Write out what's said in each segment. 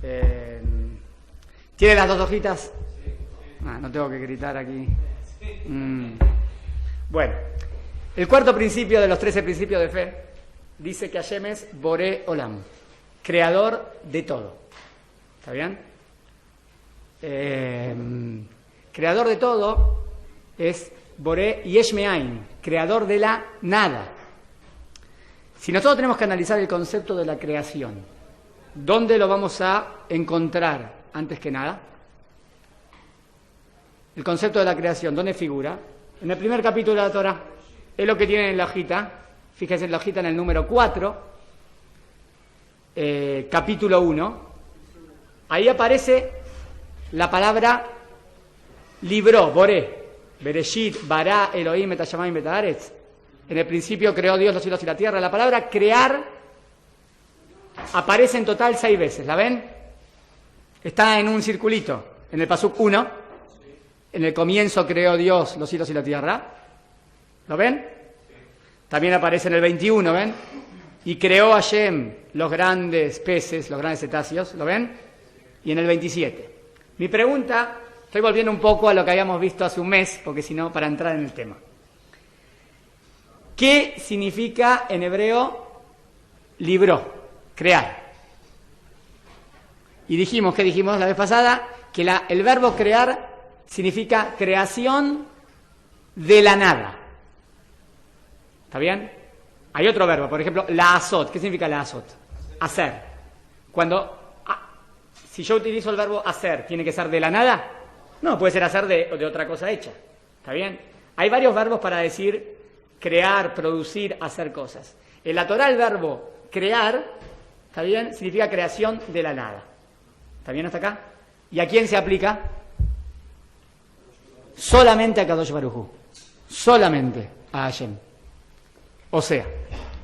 ¿Tiene las dos hojitas? No tengo que gritar aquí. Bueno, el cuarto principio de los 13 principios de fe dice que Hashem es Boré Olam, creador de todo. ¿Está bien? Creador de todo es Boré Yesh Me'ain, creador de la nada. Si nosotros tenemos que analizar el concepto de la creación, ¿dónde lo vamos a encontrar antes que nada? El concepto de la creación, ¿dónde figura? En el primer capítulo de la Torah. Es lo que tienen en la hojita. Fíjense en la hojita en el número 4, capítulo 1. Ahí aparece la palabra libró, Boré. Bereshit, Bará, Elohim, et Hashamayim, et Haaretz. En el principio creó Dios los cielos y la tierra. La palabra crear aparece en total 6 veces. ¿La ven? Está en un circulito. En el pasuk 1. En el comienzo creó Dios los cielos y la tierra. ¿Lo ven? También aparece en el 21, ¿ven? Y creó Hashem los grandes peces, los grandes cetáceos. ¿Lo ven? Y en el 27. Mi pregunta, estoy volviendo un poco a lo que habíamos visto hace un mes, porque si no, para entrar en el tema. ¿Qué significa en hebreo libró? Crear. Y dijimos, ¿qué dijimos la vez pasada? Que el verbo crear significa creación de la nada. ¿Está bien? Hay otro verbo, por ejemplo, la azot. ¿Qué significa la azot? Hacer. Si yo utilizo el verbo hacer, ¿tiene que ser de la nada? No, puede ser hacer de otra cosa hecha. ¿Está bien? Hay varios verbos para decir crear, producir, hacer cosas. En la Torah el verbo crear, ¿está bien? Significa creación de la nada. ¿Está bien hasta acá? ¿Y a quién se aplica? Solamente a Kadosh Baruj Hu. Solamente a Hashem. O sea,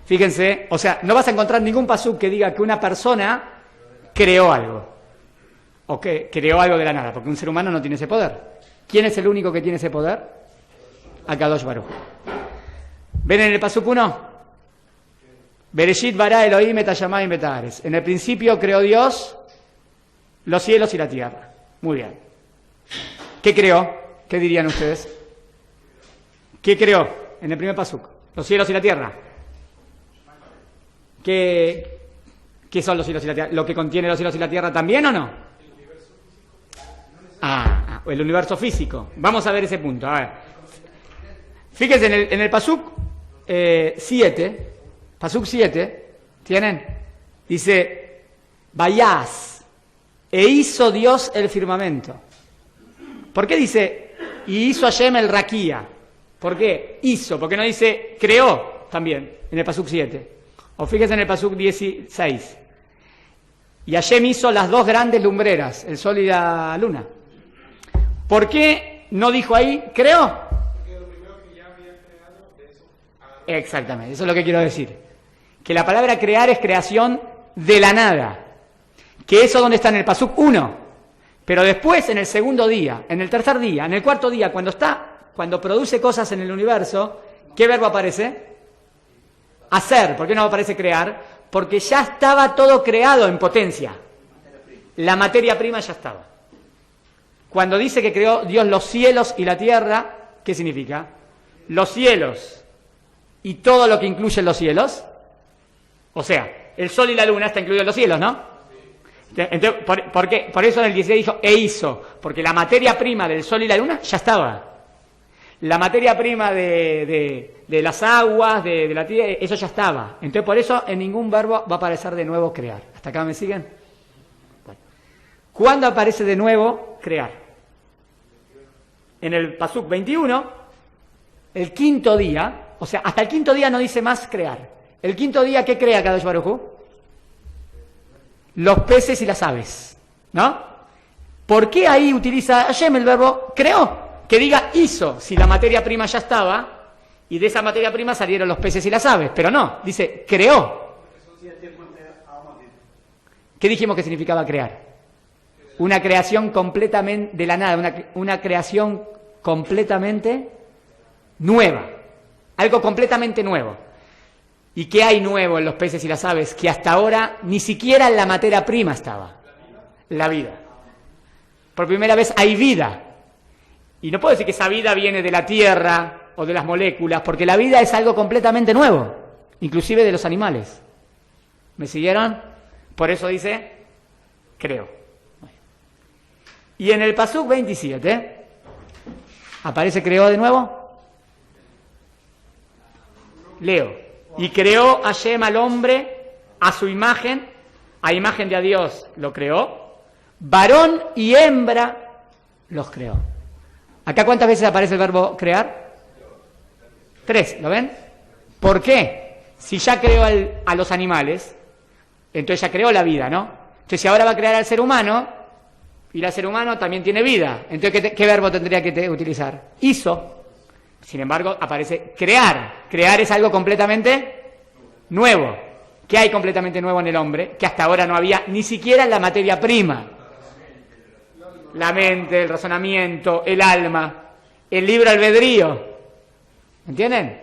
fíjense, no vas a encontrar ningún pasuk que diga que una persona creó algo. O que creó algo de la nada, porque un ser humano no tiene ese poder. ¿Quién es el único que tiene ese poder? A Kadosh Baruj Hu. ¿Ven en el pasuk 1? Bereshit bara Elohim et Hashamayim et Haaretz. En el principio creó Dios los cielos y la tierra. Muy bien. ¿Qué creó? ¿Qué dirían ustedes? ¿Qué creó en el primer pasuk? Los cielos y la tierra. ¿Qué son los cielos y la tierra? ¿Lo que contiene los cielos y la tierra también o no? El universo físico. Vamos a ver ese punto. A ver. Fíjense en el pasuk 7. Pasuk 7. ¿Tienen? Dice, Vayas, e hizo Dios el firmamento. ¿Por qué dice, y hizo Hashem el raquía? ¿Por qué? Hizo, porque no dice creó también en el pasuk 7. O fíjense en el pasuk 16. Y Hashem hizo las dos grandes lumbreras, el sol y la luna. ¿Por qué no dijo ahí creó? Porque lo primero que ya había creado, de eso agarró. Exactamente, eso es lo que quiero decir. Que la palabra crear es creación de la nada. Que eso donde está en el pasuk 1. Pero después, en el segundo día, en el tercer día, en el cuarto día, cuando produce cosas en el universo, ¿qué verbo aparece? Hacer. ¿Por qué no aparece crear? Porque ya estaba todo creado en potencia. La materia prima ya estaba. Cuando dice que creó Dios los cielos y la tierra, ¿qué significa? Los cielos y todo lo que incluye los cielos. O sea, el sol y la luna está incluido en los cielos, ¿no? Entonces, ¿por qué? Por eso en el 16 dijo, e hizo, porque la materia prima del sol y la luna ya estaba. La materia prima de las aguas, de la tierra, eso ya estaba. Entonces, por eso en ningún verbo va a aparecer de nuevo crear. ¿Hasta acá me siguen? Bueno. ¿Cuándo aparece de nuevo crear? En el pasuk 21, el quinto día, o sea, hasta el quinto día no dice más crear. El quinto día, ¿qué crea Kadosh Baruj Hu? Los peces y las aves, ¿no? ¿Por qué ahí utiliza Hashem el verbo creó? Que diga hizo, si la materia prima ya estaba, y de esa materia prima salieron los peces y las aves, pero no, dice creó. ¿Qué dijimos que significaba crear? Una creación completamente de la nada, una creación completamente nueva, algo completamente nuevo. ¿Y qué hay nuevo en los peces y las aves? Que hasta ahora ni siquiera en la materia prima estaba. la vida. Por primera vez hay vida. Y no puedo decir que esa vida viene de la tierra o de las moléculas, porque la vida es algo completamente nuevo, inclusive de los animales. ¿Me siguieron? Por eso dice, creo. Y en el Pasuk 27, ¿aparece creó de nuevo? Leo. Y creó Hashem al hombre a su imagen, a imagen de Dios lo creó, varón y hembra los creó. ¿Acá cuántas veces aparece el verbo crear? 3, ¿lo ven? ¿Por qué? Si ya creó a los animales, entonces ya creó la vida, ¿no? Entonces si ahora va a crear al ser humano, y el ser humano también tiene vida, entonces ¿qué verbo tendría que utilizar? Hizo. Sin embargo, aparece crear. Crear es algo completamente nuevo. ¿Qué hay completamente nuevo en el hombre? Que hasta ahora no había ni siquiera en la materia prima. La mente, el razonamiento, el alma, el libre albedrío. ¿Entienden?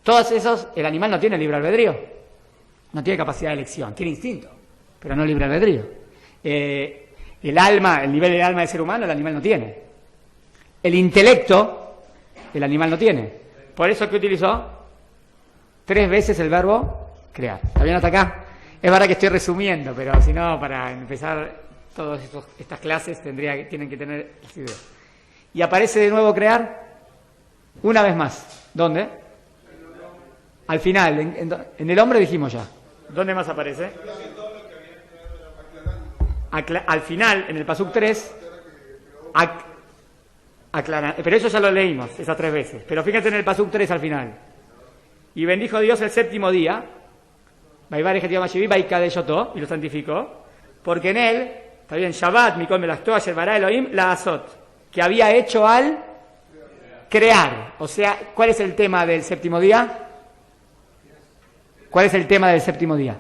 Todos esos, el animal no tiene libre albedrío. No tiene capacidad de elección, tiene instinto, pero no libre albedrío. El alma, el nivel del alma del ser humano, el animal no tiene. El intelecto, el animal no tiene. Por eso, ¿qué utilizó? 3 veces el verbo crear. ¿Está bien hasta acá? Es verdad que estoy resumiendo, pero si no, para empezar todas estas clases tienen que tener esa idea. Y aparece de nuevo crear una vez más. ¿Dónde? Al final, en el hombre dijimos ya. ¿Dónde más aparece? Al final, en el Pasuk 3, aclara, pero eso ya lo leímos, esas 3 veces. Pero fíjense en el Pasuk 3 al final. Y bendijo Dios el 7º día, y lo santificó, porque en él, está bien, Shabbat, Mikol Melachto, Asher Bara Elohim, la Azot, que había hecho al crear. O sea, ¿cuál es el tema del 7º día? ¿Cuál es el tema del 7º día?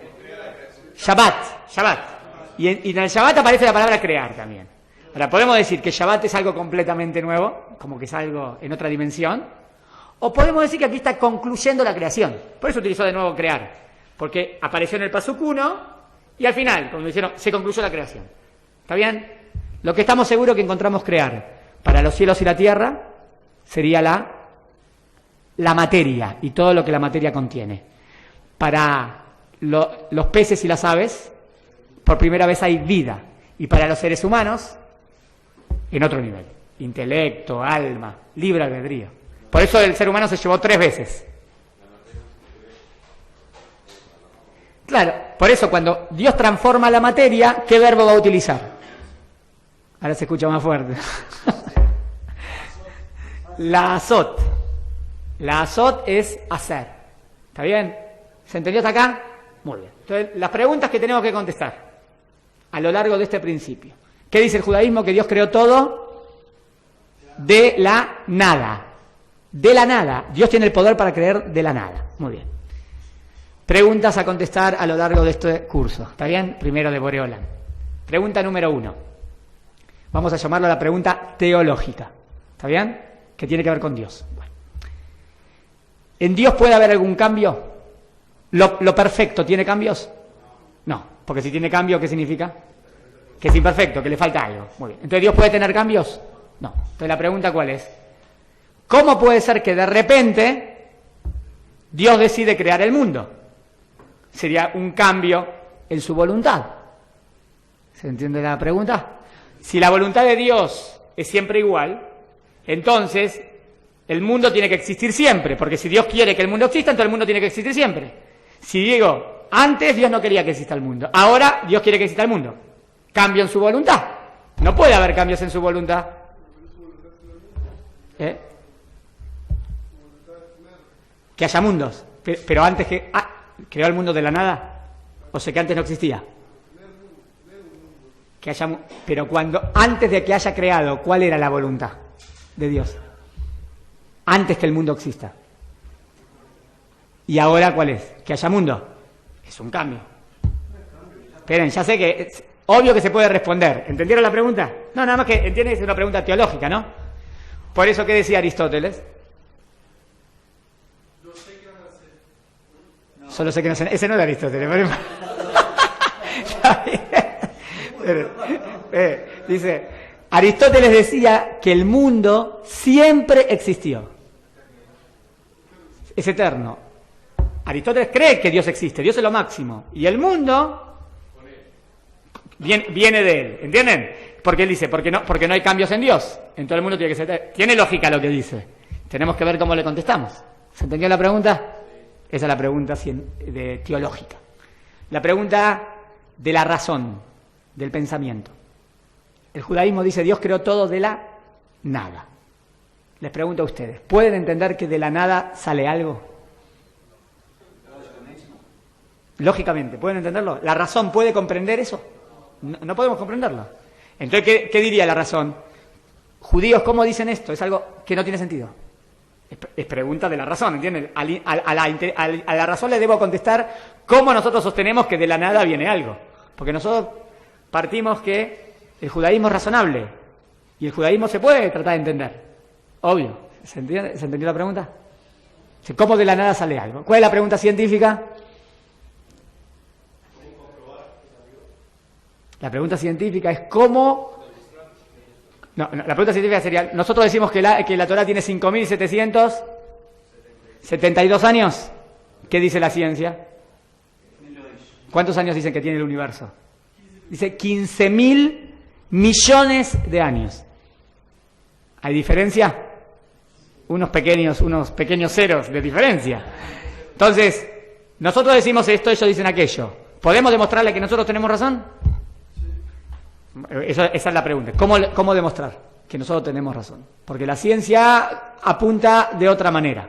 Shabbat. Y en el Shabbat aparece la palabra crear también. Ahora, podemos decir que Shabbat es algo completamente nuevo, como que es algo en otra dimensión, o podemos decir que aquí está concluyendo la creación. Por eso utilizó de nuevo crear, porque apareció en el Pasuk 1 y al final, como dijeron, se concluyó la creación. ¿Está bien? Lo que estamos seguros que encontramos crear para los cielos y la tierra sería la materia y todo lo que la materia contiene. Para los peces y las aves, por primera vez hay vida. Y para los seres humanos, en otro nivel. Intelecto, alma, libre albedrío. Por eso el ser humano se llevó 3 veces. Claro, por eso cuando Dios transforma la materia, ¿qué verbo va a utilizar? Ahora se escucha más fuerte. La azot. La azot es hacer. ¿Está bien? ¿Se entendió hasta acá? Muy bien. Entonces, las preguntas que tenemos que contestar a lo largo de este principio. ¿Qué dice el judaísmo? Que Dios creó todo de la nada. De la nada. Dios tiene el poder para crear de la nada. Muy bien. Preguntas a contestar a lo largo de este curso. ¿Está bien? Primero de Boreolam. Pregunta número 1. Vamos a llamarlo la pregunta teológica. ¿Está bien? Que tiene que ver con Dios. Bueno. ¿En Dios puede haber algún cambio? ¿Lo perfecto tiene cambios? No, porque si tiene cambio, ¿qué significa? Que es imperfecto, que le falta algo. Muy bien. ¿Entonces Dios puede tener cambios? No. Entonces la pregunta ¿cuál es? ¿Cómo puede ser que de repente Dios decide crear el mundo? Sería un cambio en su voluntad. ¿Se entiende la pregunta? Si la voluntad de Dios es siempre igual, entonces el mundo tiene que existir siempre, porque si Dios quiere que el mundo exista, entonces el mundo tiene que existir siempre. Si digo, antes Dios no quería que exista el mundo, ahora Dios quiere que exista el mundo. Cambio en su voluntad. No puede haber cambios en su voluntad. Que haya mundos. Pero antes que... ¿creó el mundo de la nada? O sea que antes no existía. Que haya, pero antes de que haya creado, ¿cuál era la voluntad de Dios? Antes que el mundo exista. ¿Y ahora cuál es? ¿Que haya mundo? Es un cambio. Esperen, ya sé que es obvio que se puede responder. ¿Entendieron la pregunta? No, nada más que entienden que es una pregunta teológica, ¿no? Por eso, ¿qué decía Aristóteles? Solo sé que no sé. Ese no era Aristóteles. Dice, Aristóteles decía que el mundo siempre existió. Es eterno. Aristóteles cree que Dios existe, Dios es lo máximo. Y el mundo viene de él, ¿entienden? Porque él dice, porque no hay cambios en Dios. En todo el mundo tiene que ser. Tiene lógica lo que dice. Tenemos que ver cómo le contestamos. ¿Se entendió la pregunta? Esa es la pregunta teológica. La pregunta de la razón, del pensamiento. El judaísmo dice, Dios creó todo de la nada. Les pregunto a ustedes, ¿pueden entender que de la nada sale algo? Lógicamente, ¿pueden entenderlo? ¿La razón puede comprender eso? No podemos comprenderlo. Entonces, ¿qué diría la razón? Judíos, ¿cómo dicen esto? Es algo que no tiene sentido. Es pregunta de la razón, ¿entienden? A la razón le debo contestar cómo nosotros sostenemos que de la nada viene algo. Porque nosotros partimos que el judaísmo es razonable y el judaísmo se puede tratar de entender. Obvio. ¿Se entendió la pregunta? ¿Cómo de la nada sale algo? ¿Cuál es la pregunta científica? La pregunta científica es cómo... No, la pregunta científica sería, nosotros decimos que la Torá tiene 5.772 años. ¿Qué dice la ciencia? ¿Cuántos años dicen que tiene el universo? Dice 15.000 millones de años. ¿Hay diferencia? Unos pequeños ceros de diferencia. Entonces, nosotros decimos esto, ellos dicen aquello. ¿Podemos demostrarle que nosotros tenemos razón? Esa es la pregunta. ¿Cómo demostrar que nosotros tenemos razón? Porque la ciencia apunta de otra manera.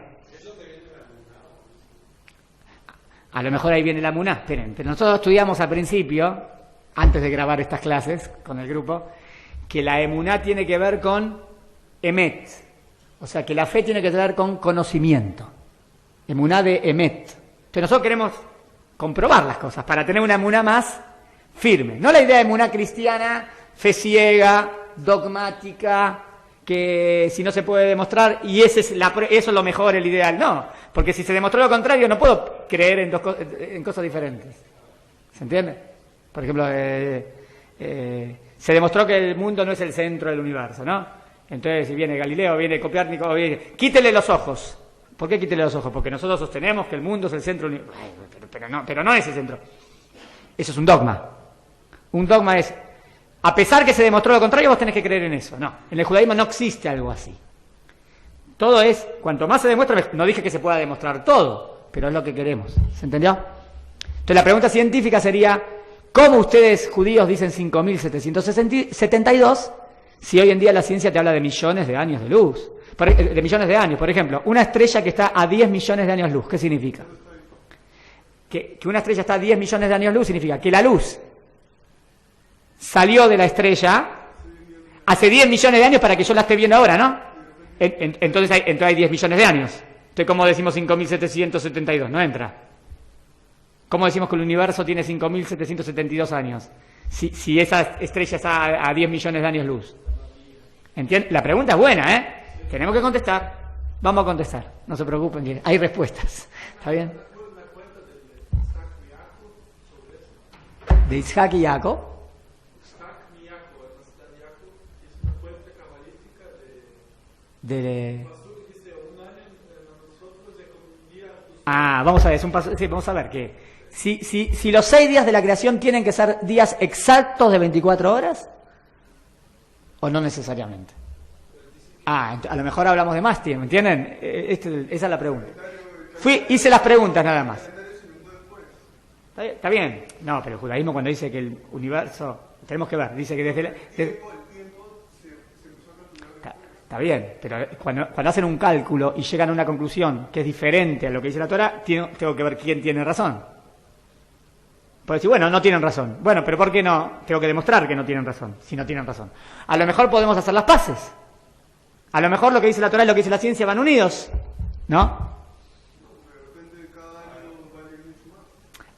A lo mejor ahí viene la emuná. Esperen, pero nosotros estudiamos al principio, antes de grabar estas clases con el grupo, que la emuná tiene que ver con emet. O sea, que la fe tiene que ver con conocimiento. Emuná de emet. Entonces nosotros queremos comprobar las cosas para tener una emuná más firme. No la idea de emuná cristiana, fe dogmática, que si no se puede demostrar, y eso es lo mejor, el ideal. No, porque si se demostró lo contrario, no puedo creer en cosas diferentes. ¿Se entiende? Por ejemplo, se demostró que el mundo no es el centro del universo, ¿no? Entonces, si viene Galileo, viene Copérnico, quítele los ojos. ¿Por qué quítele los ojos? Porque nosotros sostenemos que el mundo es el centro del universo. Pero no es el centro. Eso es un dogma. Un dogma es, a pesar que se demostró lo contrario, vos tenés que creer en eso. No, en el judaísmo no existe algo así. Todo es, cuanto más se demuestra, no dije que se pueda demostrar todo, pero es lo que queremos. ¿Se entendió? Entonces la pregunta científica sería, ¿cómo ustedes judíos dicen 5.772 si hoy en día la ciencia te habla de millones de años de luz? De millones de años, por ejemplo, una estrella que está a 10 millones de años luz, ¿qué significa? Que una estrella está a 10 millones de años luz significa que la luz salió de la estrella hace 10 millones de años para que yo la esté viendo ahora, ¿no? Entonces hay 10 millones de años. Entonces, ¿cómo decimos 5.772? No entra. ¿Cómo decimos que el universo tiene 5.772 años? Si esa estrella está a 10 millones de años luz. ¿Entiendes? La pregunta es buena, ¿eh? Tenemos que contestar. Vamos a contestar. No se preocupen, hay respuestas. ¿Está bien? De Isaac y Jacob. Vamos a ver, es un paso. Sí, vamos a ver que si los 6 días de la creación tienen que ser días exactos de 24 horas o no necesariamente. A lo mejor hablamos de más tiempo, ¿entienden? Esa es la pregunta. Hice las preguntas nada más. ¿Está bien? No, pero el judaísmo cuando dice que el universo, tenemos que ver, dice que desde Está bien, pero cuando hacen un cálculo y llegan a una conclusión que es diferente a lo que dice la Torá, tengo que ver quién tiene razón. Puedo decir, bueno, no tienen razón. Bueno, pero ¿por qué no? Tengo que demostrar que no tienen razón, si no tienen razón. A lo mejor podemos hacer las paces. A lo mejor lo que dice la Torá y lo que dice la ciencia van unidos, ¿no?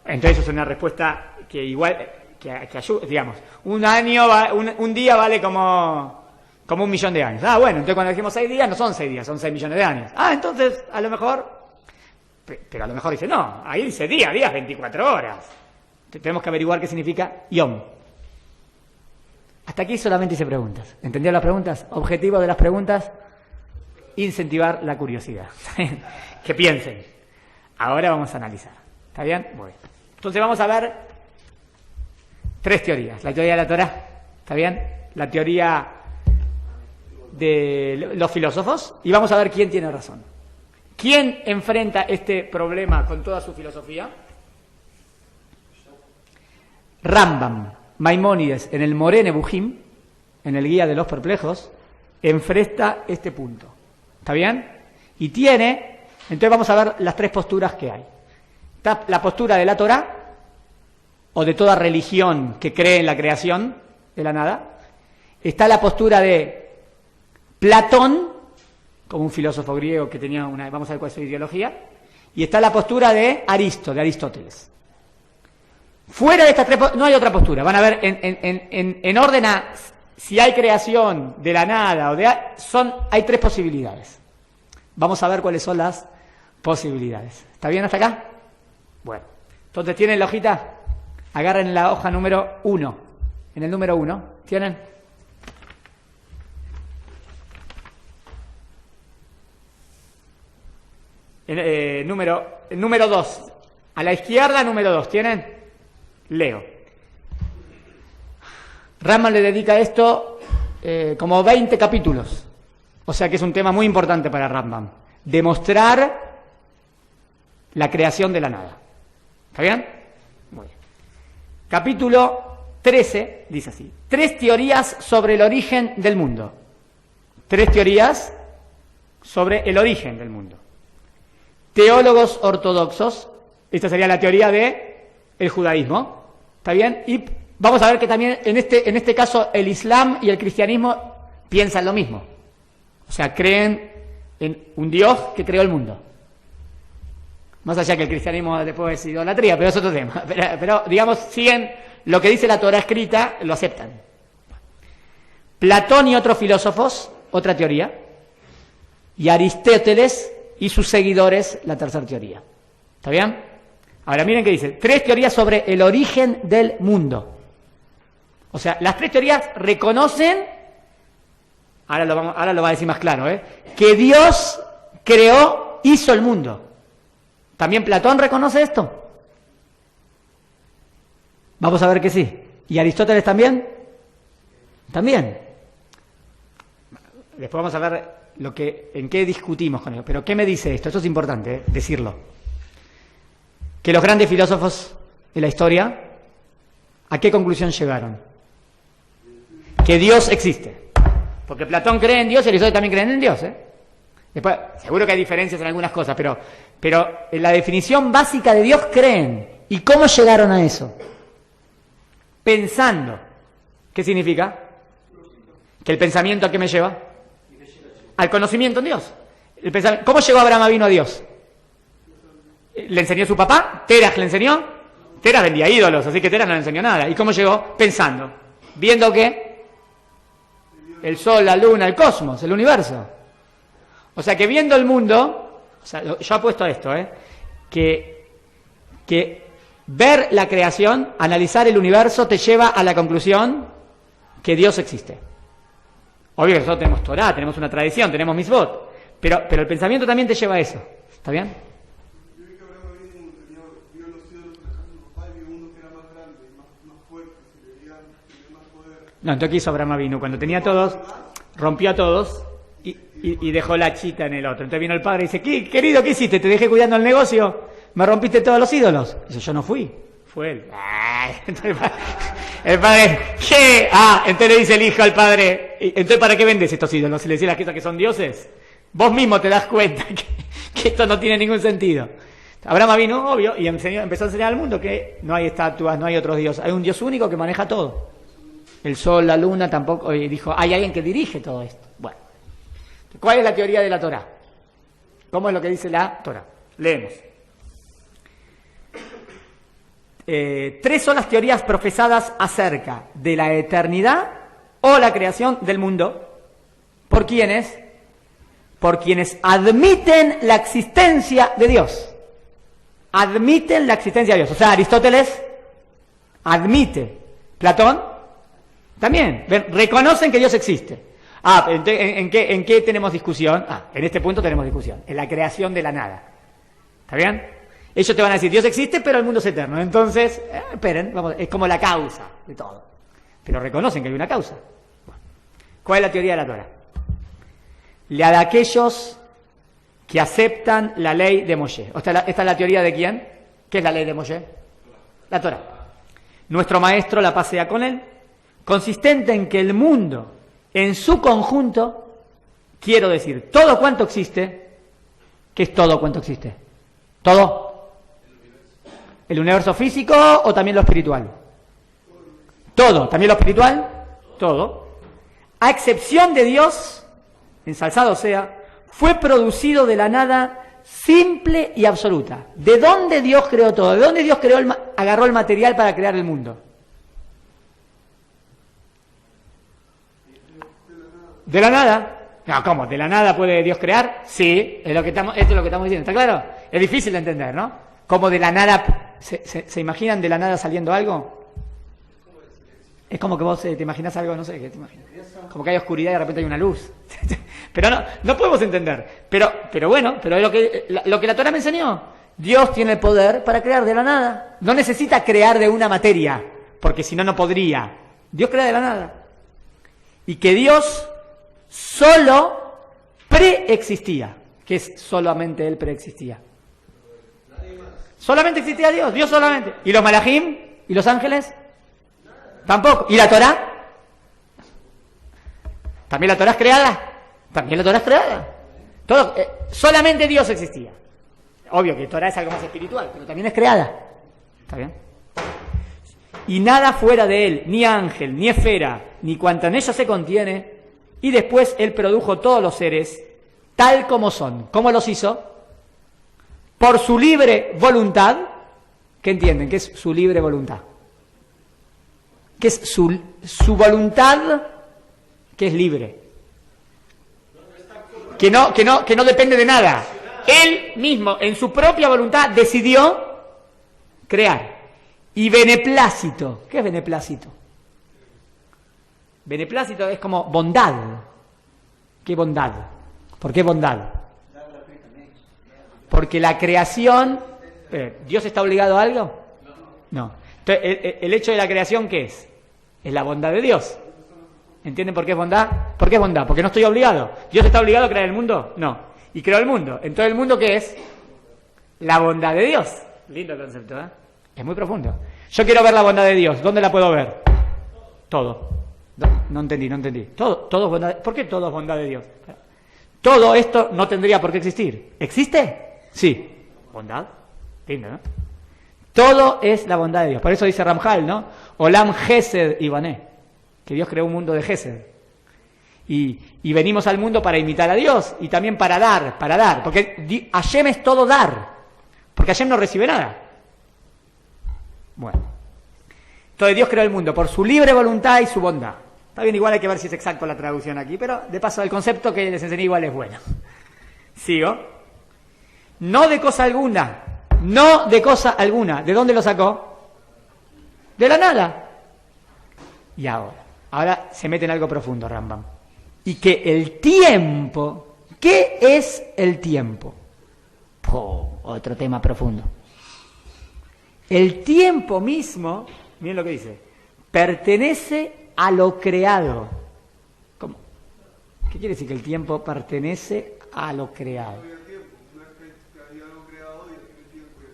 Entonces eso es una respuesta que igual, que ayuda, digamos. Un día vale como 1.000.000 de años. Bueno, entonces cuando decimos 6 días, no son 6 días, son 6 millones de años. Entonces, a lo mejor, pero a lo mejor dice, no, ahí dice días 24 horas. Entonces, tenemos que averiguar qué significa yom. Hasta aquí solamente hice preguntas. ¿Entendieron las preguntas? Objetivo de las preguntas, incentivar la curiosidad. Que piensen. Ahora vamos a analizar. ¿Está bien? Bueno. Entonces vamos a ver 3 teorías. La teoría de la Torá, ¿está bien? La teoría de los filósofos, y vamos a ver quién tiene razón. ¿Quién enfrenta este problema con toda su filosofía? Rambam, Maimónides, en el Moré Nebuchim, en el Guía de los Perplejos, enfrenta este punto. ¿Está bien? Y tiene, entonces vamos a ver las 3 posturas que hay. Está la postura de la Torá, o de toda religión que cree en la creación de la nada. Está la postura de Platón, como un filósofo griego que tenía una, vamos a ver cuál es su ideología, y está la postura de Aristóteles. Fuera de estas 3, no hay otra postura. Van a ver en orden a si hay creación de la nada o hay 3 posibilidades. Vamos a ver cuáles son las posibilidades. ¿Está bien hasta acá? Bueno, entonces ¿tienen la hojita? Agarren la hoja número 1. En el número 1, ¿tienen? Número 2. A la izquierda, número 2. ¿Tienen? Leo. Rambam le dedica a esto como 20 capítulos. O sea que es un tema muy importante para Rambam. Demostrar la creación de la nada. ¿Está bien? Muy bien. Capítulo 13 dice así: 3 teorías sobre el origen del mundo. 3 teorías sobre el origen del mundo. Teólogos ortodoxos, esta sería la teoría de el judaísmo, ¿está bien? Y vamos a ver que también en este caso el Islam y el cristianismo piensan lo mismo. O sea, creen en un Dios que creó el mundo. Más allá que el cristianismo después es idolatría, pero es otro tema. Pero digamos, siguen lo que dice la Torá escrita, lo aceptan. Platón y otros filósofos, otra teoría. Y Aristóteles y sus seguidores, la tercera teoría. ¿Está bien? Ahora miren qué dice. 3 teorías sobre el origen del mundo. O sea, las 3 teorías reconocen, ahora lo va a decir más claro, que Dios hizo el mundo. ¿También Platón reconoce esto? Vamos a ver que sí. ¿Y Aristóteles también? También. Después vamos a ver en qué discutimos con ellos. Pero ¿qué me dice esto? Esto es importante, decirlo. Que los grandes filósofos de la historia, ¿a qué conclusión llegaron? Que Dios existe. Porque Platón cree en Dios y Aristóteles también creen en Dios, Después, seguro que hay diferencias en algunas cosas, pero en la definición básica de Dios creen. ¿Y cómo llegaron a eso? Pensando. ¿Qué significa? Que el pensamiento ¿a qué me lleva? Al conocimiento en Dios. ¿Cómo llegó Abraham Avinu a Dios? ¿Le enseñó su papá? ¿Terach le enseñó? Terach vendía ídolos, así que Terach no le enseñó nada. ¿Y cómo llegó? Pensando. ¿Viendo qué? El sol, la luna, el cosmos, el universo. O sea que viendo el mundo, o sea, yo apuesto a esto, que ver la creación, analizar el universo, te lleva a la conclusión que Dios existe. Obvio que nosotros tenemos Torá, tenemos una tradición, tenemos Mitzvot, pero el pensamiento también te lleva a eso. ¿Está bien? Yo vi que Abraham vio los ídolos en la casa de su papá y vio uno que era más grande, más fuerte, tenía más poder. No, entonces ¿qué hizo Abraham Avinu? Cuando tenía todos, rompió a todos y dejó la chita en el otro. Entonces vino el padre y dice: querido, ¿qué hiciste? ¿Te dejé cuidando el negocio? ¿Me rompiste todos los ídolos? Dice: yo no fui, fue él. Entonces, el padre, ¿qué? Entonces le dice el hijo al padre: ¿entonces para qué vendes estos ídolos? Si le decís las cosas que son dioses, vos mismo te das cuenta que esto no tiene ningún sentido. Abraham vino, obvio, y empezó a enseñar al mundo que no hay estatuas, no hay otros dioses, hay un Dios único que maneja todo. El sol, la luna, tampoco, y dijo, hay alguien que dirige todo esto. Bueno, ¿cuál es la teoría de la Torá? ¿Cómo es lo que dice la Torá? Leemos. 3 son las teorías profesadas acerca de la eternidad o la creación del mundo. ¿Por quiénes? Por quienes admiten la existencia de Dios. Admiten la existencia de Dios. O sea, Aristóteles admite. Platón También, reconocen que Dios existe. ¿En qué tenemos discusión? En este punto tenemos discusión, en la creación de la nada. ¿Está bien? Ellos te van a decir, Dios existe, pero el mundo es eterno. Entonces, esperen, es como la causa de todo. Pero reconocen que hay una causa. ¿Cuál es la teoría de la Torah? La de aquellos que aceptan la ley de Moshe. Esta es la teoría de quién. ¿Qué es la ley de Moshe? La Torah. Nuestro maestro, la paz sea con él, consistente en que el mundo en su conjunto, quiero decir, todo cuanto existe. ¿Qué es todo cuanto existe? ¿Todo? ¿El universo físico o también lo espiritual? Todo. ¿También lo espiritual? Todo. A excepción de Dios, ensalzado sea, fue producido de la nada simple y absoluta. ¿De dónde Dios creó todo? ¿De dónde Dios agarró el material para crear el mundo? ¿De la nada? No, ¿cómo? ¿De la nada puede Dios crear? Sí, esto es lo que estamos diciendo. ¿Está claro? Es difícil de entender, ¿no? ¿Cómo de la nada, se imaginan de la nada saliendo algo? Es como que vos te imaginás algo, no sé, ¿qué te imaginas? Como que hay oscuridad y de repente hay una luz. Pero no podemos entender. Pero bueno, pero es lo que la Torah me enseñó. Dios tiene el poder para crear de la nada. No necesita crear de una materia, porque si no, no podría. Dios crea de la nada. Y que Dios solo preexistía. ¿Qué es solamente Él preexistía? Solamente existía Dios, Dios solamente. ¿Y los malajim? ¿Y los ángeles? Tampoco. ¿Y la Torah? ¿También la Torah es creada? También la Torah es creada. Todo, solamente Dios existía. Obvio que Torah es algo más espiritual, pero también es creada. ¿Está bien? Y nada fuera de Él, ni ángel, ni esfera, ni cuanta en ella se contiene, y después Él produjo todos los seres tal como son. ¿Cómo los hizo? Por su libre voluntad. ¿Qué entienden? ¿Qué es su libre voluntad? ¿Qué es su voluntad? Que es libre. Que no depende de nada. Él mismo, en su propia voluntad, decidió crear. Y beneplácito. ¿Qué es beneplácito? Beneplácito es como bondad. ¿Qué bondad? ¿Por qué bondad? Porque la creación... ¿Dios está obligado a algo? No. Entonces, el hecho de la creación, ¿qué es? Es la bondad de Dios. ¿Entienden por qué es bondad? ¿Por qué es bondad? Porque no estoy obligado. ¿Dios está obligado a crear el mundo? No. Y creó el mundo. Entonces, ¿el mundo qué es? La bondad de Dios. Lindo concepto, ¿eh? Es muy profundo. Yo quiero ver la bondad de Dios. ¿Dónde la puedo ver? Todo. No entendí. Todo es bondad. ¿Por qué todo es bondad de Dios? Todo esto no tendría por qué existir. ¿Existe? Sí. ¿Bondad? Lindo, ¿no? Todo es la bondad de Dios. Por eso dice Ramjal, ¿no? Olam Gesed Ibané. Que Dios creó un mundo de Gesed. Y venimos al mundo para imitar a Dios y también para dar. Porque Hashem es todo dar. Porque Hashem no recibe nada. Bueno. Entonces Dios creó el mundo por su libre voluntad y su bondad. Está bien, igual hay que ver si es exacto la traducción aquí, pero de paso el concepto que les enseñé igual es bueno. ¿Sigo? No de cosa alguna. No de cosa alguna. ¿De dónde lo sacó? De la nada. Y ahora se mete en algo profundo, Rambam. Y que el tiempo, ¿qué es el tiempo? Otro tema profundo. El tiempo mismo, miren lo que dice, pertenece a lo creado. ¿Cómo? ¿Qué quiere decir que el tiempo pertenece a lo creado?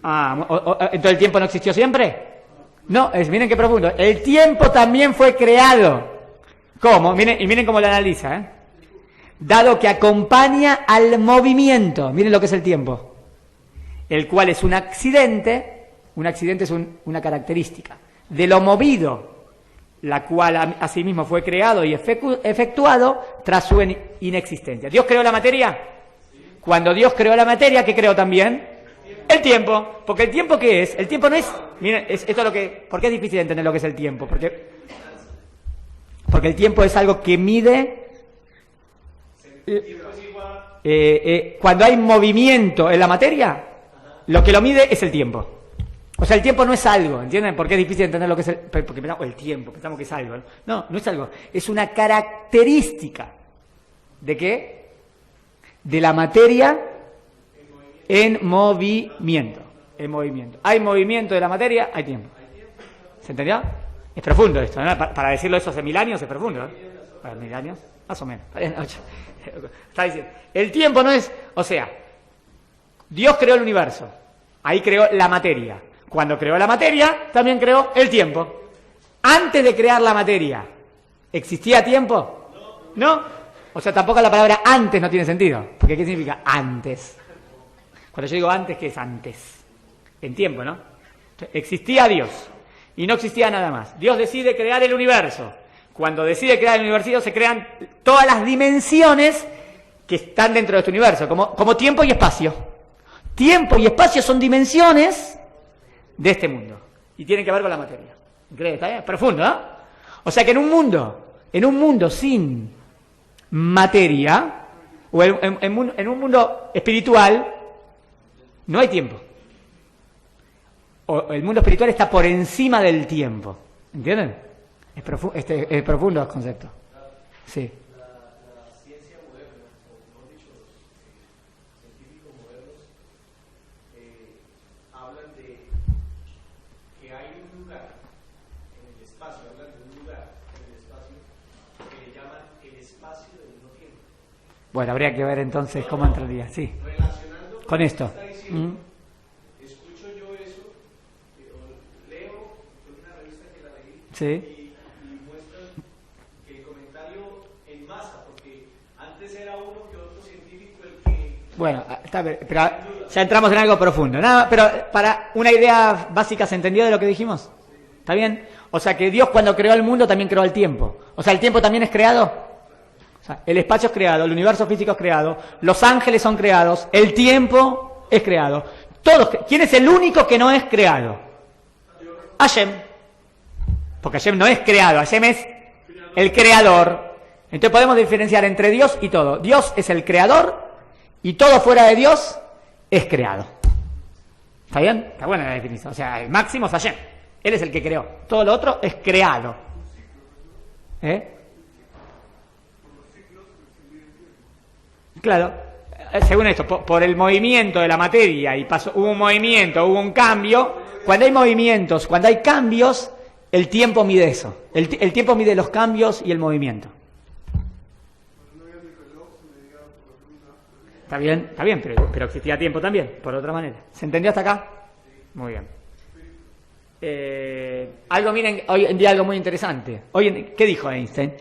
¿Entonces el tiempo no existió siempre? No, miren qué profundo. El tiempo también fue creado. ¿Cómo? Miren cómo lo analiza, ¿eh? Dado que acompaña al movimiento. Miren lo que es el tiempo. El cual es un accidente. Un accidente es una característica de lo movido, la cual asimismo fue creado y efectuado tras su inexistencia. ¿Dios creó la materia? Cuando Dios creó la materia, ¿qué creó también? El tiempo. Porque el tiempo, ¿qué es? El tiempo no es... Miren, esto es lo que... ¿Por qué es difícil entender lo que es el tiempo? Porque el tiempo es algo que mide... cuando hay movimiento en la materia, lo que lo mide es el tiempo. O sea, el tiempo no es algo, ¿entienden? Porque es difícil entender lo que es porque pensamos, el tiempo, pensamos que es algo. No, no es algo. Es una característica. ¿De qué? De la materia en movimiento. En movimiento. Hay movimiento de la materia, hay tiempo. ¿Se entendió? Es profundo esto, ¿no? Para decirlo eso hace 1000 años es profundo, ¿no? Para 1000 años, más o menos. Está diciendo, el tiempo no es, o sea, Dios creó el universo, ahí creó la materia. Cuando creó la materia, también creó el tiempo. Antes de crear la materia, ¿existía tiempo? ¿No? O sea, tampoco la palabra antes no tiene sentido. Porque ¿qué significa antes? Cuando yo digo antes, ¿qué es antes? En tiempo, ¿no? Entonces, existía Dios y no existía nada más. Dios decide crear el universo. Cuando decide crear el universo, se crean todas las dimensiones que están dentro de este universo, como tiempo y espacio. Tiempo y espacio son dimensiones de este mundo. Y tienen que ver con la materia. ¿Increíble? ¿Está bien? Profundo, ¿no? O sea que en un mundo sin materia, o en un mundo espiritual, no hay tiempo. O el mundo espiritual está por encima del tiempo. ¿Entienden? Es profundo el concepto. Sí. La ciencia moderna, o mejor dicho, los científicos modernos, hablan de que hay un lugar en el espacio, hablan de un lugar en el espacio que le llaman el espacio del no tiempo. Bueno, habría que ver entonces cómo entraría, sí. Relacionando con esto. Está diciendo, escucho yo eso, leo en una revista que la leí, Sí. y muestran que el comentario en masa, porque antes era uno que otro científico el que... Bueno, está bien, pero ya entramos en algo profundo. Nada, pero para una idea básica, ¿se entendió de lo que dijimos? ¿Está bien? O sea que Dios cuando creó el mundo también creó el tiempo. O sea, ¿el tiempo también es creado? O sea, el espacio es creado, el universo físico es creado, los ángeles son creados, el tiempo es creado. Todos. ¿Quién es el único que no es creado? Hashem. Porque Hashem no es creado, Hashem es el creador. Entonces podemos diferenciar entre Dios y todo. Dios es el creador y todo fuera de Dios es creado. ¿Está bien? Está buena la definición. O sea, el máximo es Hashem. Él es el que creó. Todo lo otro es creado. Claro. Según esto, por el movimiento de la materia y hubo un movimiento, hubo un cambio. Cuando hay movimientos, cuando hay cambios, el tiempo mide eso. El tiempo mide los cambios y el movimiento. Está bien, pero existía tiempo también, por otra manera. ¿Se entendió hasta acá? Muy bien. Miren, hoy en día algo muy interesante. ¿Qué dijo Einstein?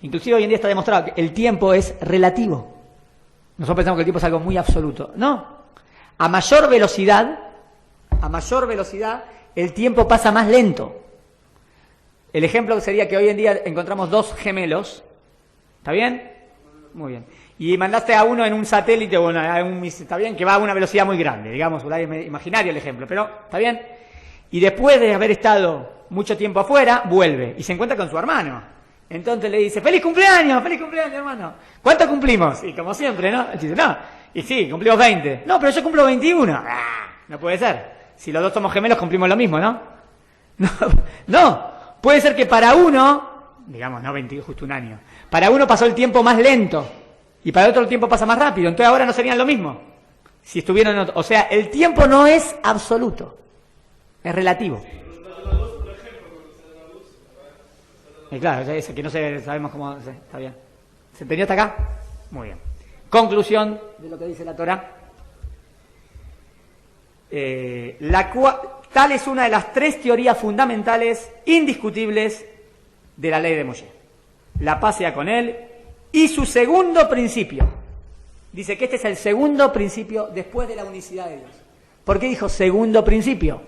Inclusive hoy en día está demostrado que el tiempo es relativo. Nosotros pensamos que el tiempo es algo muy absoluto. No. A mayor velocidad, el tiempo pasa más lento. El ejemplo sería que hoy en día encontramos dos gemelos. ¿Está bien? Muy bien. Y mandaste a uno en un satélite, está bien, que va a una velocidad muy grande, digamos, imaginario el ejemplo, pero ¿está bien? Y después de haber estado mucho tiempo afuera, vuelve y se encuentra con su hermano. Entonces le dice, ¡feliz cumpleaños, hermano! ¿Cuánto cumplimos? Y como siempre, ¿no? Y dice, no, y sí, cumplimos 20. No, pero yo cumplo 21. No puede ser. Si los dos somos gemelos, cumplimos lo mismo, ¿no? No, puede ser que para uno, digamos, no 20, justo un año, para uno pasó el tiempo más lento y para otro el tiempo pasa más rápido. Entonces ahora no serían lo mismo. Si estuvieran en otro. O sea, el tiempo no es absoluto, es relativo. Y claro, es que no sabemos cómo... Está bien. ¿Se entendió hasta acá? Muy bien. Conclusión de lo que dice la Torá. Tal es una de las 3 teorías fundamentales indiscutibles de la ley de Moshe. La paz sea con él y su segundo principio. Dice que este es el segundo principio después de la unicidad de Dios. ¿Por qué dijo segundo principio?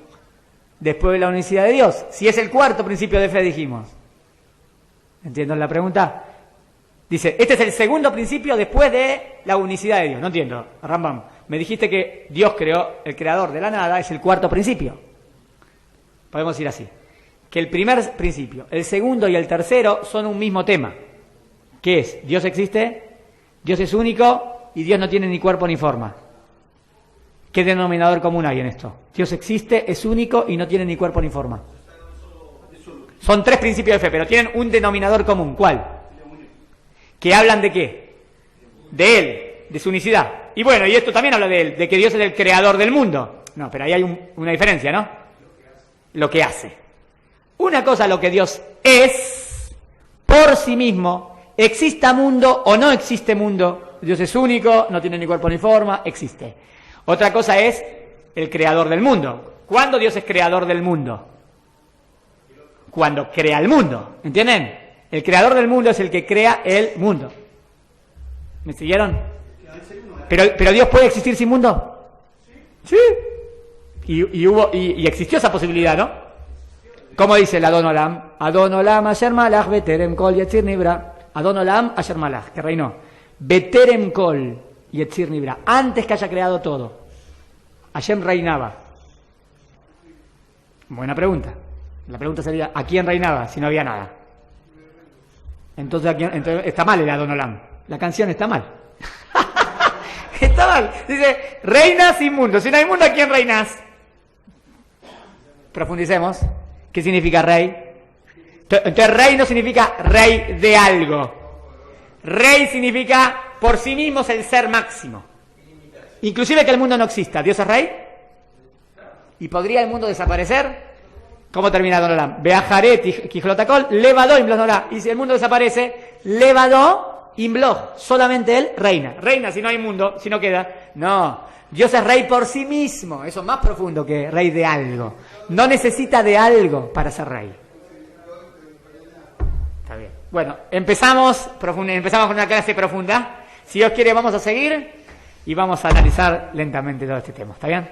Después de la unicidad de Dios. Si es el cuarto principio de fe, dijimos. ¿Entiendo la pregunta? Dice, este es el segundo principio después de la unicidad de Dios. No entiendo, Rambam. Me dijiste que Dios creó, el creador de la nada, es el cuarto principio. Podemos decir así. Que el primer principio, el segundo y el tercero son un mismo tema. ¿Qué es? Dios existe, Dios es único y Dios no tiene ni cuerpo ni forma. ¿Qué denominador común hay en esto? Dios existe, es único y no tiene ni cuerpo ni forma. Son 3 principios de fe, pero tienen un denominador común. ¿Cuál? ¿Que hablan de qué? De Él, de su unicidad. Y bueno, y esto también habla de Él, de que Dios es el creador del mundo. No, pero ahí hay una diferencia, ¿no? Lo que hace. Una cosa lo que Dios es, por sí mismo, exista mundo o no existe mundo. Dios es único, no tiene ni cuerpo ni forma, existe. Otra cosa es el creador del mundo. ¿Cuándo Dios es creador del mundo? Cuando crea el mundo, ¿entienden? El creador del mundo es el que crea el mundo. ¿Me siguieron? ¿Pero Dios puede existir sin mundo? Sí. Y existió esa posibilidad, ¿no? ¿Cómo dice el Adon Olam? Adon Olam Asher Malach Beterem Kol Yetzir Nibra. Adon Olam Asher Malach, que reinó. Beterem Kol Yetzir Nibra. Antes que haya creado todo. Hashem reinaba. Buena pregunta. La pregunta sería, ¿a quién reinaba si no había nada? Entonces está mal el Adon Olam. La canción está mal. Está mal. Dice, reina sin mundo. Si no hay mundo, ¿a quién reinas? Profundicemos. ¿Qué significa rey? Entonces, rey no significa rey de algo. Rey significa por sí mismo es el ser máximo. Inclusive que el mundo no exista. ¿Dios es rey? ¿Y podría el mundo desaparecer? ¿Cómo termina Adon Olam? Beajaret Kijlotakol, levadó imblonorá. Y si el mundo desaparece, levadó imbloch. Solamente él reina. Reina si no hay mundo, si no queda. No. Dios es rey por sí mismo. Eso es más profundo que rey de algo. No necesita de algo para ser rey. Está bien. Bueno, empezamos con una clase profunda. Si Dios quiere, vamos a seguir y vamos a analizar lentamente todo este tema. ¿Está bien?